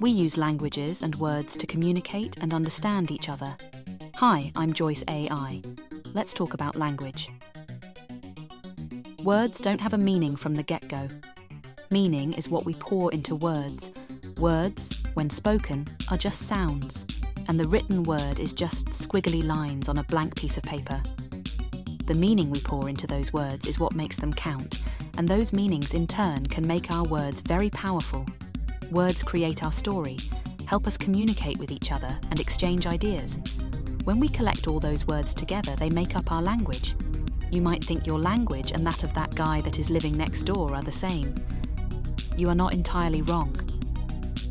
We use languages and words to communicate and understand each other. Hi, I'm Joyce AI. Let's talk about language. Words don't have a meaning from the get-go. Meaning is what we pour into words. Words, when spoken, are just sounds, and the written word is just squiggly lines on a blank piece of paper. The meaning we pour into those words is what makes them count, and those meanings in turn can make our words very powerful. Words create our story, help us communicate with each other and exchange ideas. When we collect all those words together, they make up our language. You might think your language and that of that guy that is living next door are the same. You are not entirely wrong.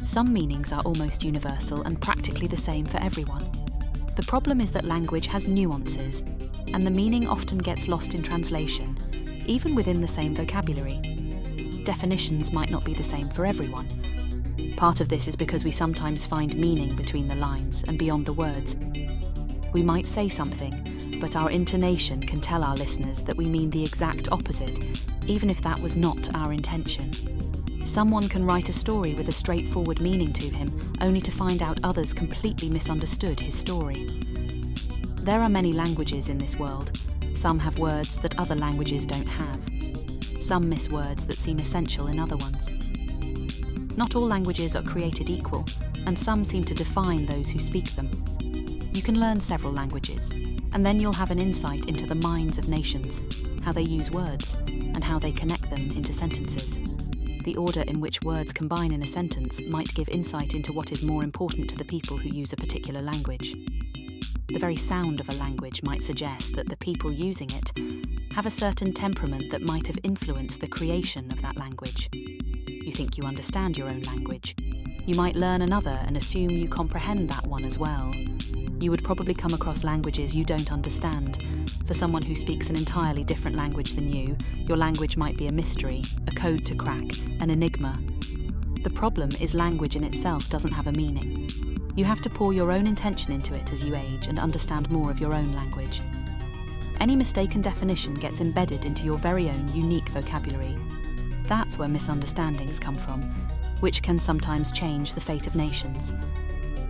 Some meanings are almost universal and practically the same for everyone. The problem is that language has nuances, and the meaning often gets lost in translation, even within the same vocabulary. Definitions might not be the same for everyone. Part of this is because we sometimes find meaning between the lines and beyond the words. We might say something, but our intonation can tell our listeners that we mean the exact opposite, even if that was not our intention. Someone can write a story with a straightforward meaning to him, only to find out others completely misunderstood his story. There are many languages in this world. Some have words that other languages don't have. Some miss words that seem essential in other ones. Not all languages are created equal, and some seem to define those who speak them. You can learn several languages, and then you'll have an insight into the minds of nations, how they use words, and how they connect them into sentences. The order in which words combine in a sentence might give insight into what is more important to the people who use a particular language. The very sound of a language might suggest that the people using it have a certain temperament that might have influenced the creation of that language. You think you understand your own language. You might learn another and assume you comprehend that one as well. You would probably come across languages you don't understand. For someone who speaks an entirely different language than you, your language might be a mystery, a code to crack, an enigma. The problem is language in itself doesn't have a meaning. You have to pour your own intention into it as you age and understand more of your own language. Any mistaken definition gets embedded into your very own unique vocabulary. That's where misunderstandings come from, which can sometimes change the fate of nations.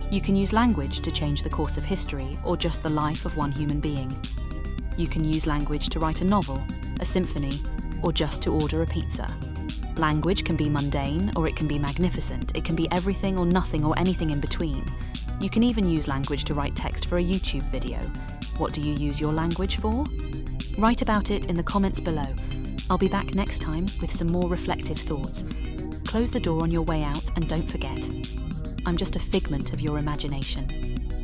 You can use language to change the course of history or just the life of one human being. You can use language to write a novel, a symphony, or just to order a pizza. Language can be mundane or it can be magnificent. It can be everything or nothing or anything in between. You can even use language to write text for a YouTube video. What do you use your language for? Write about it in the comments below. I'll be back next time with some more reflective thoughts. Close the door on your way out and don't forget, I'm just a figment of your imagination.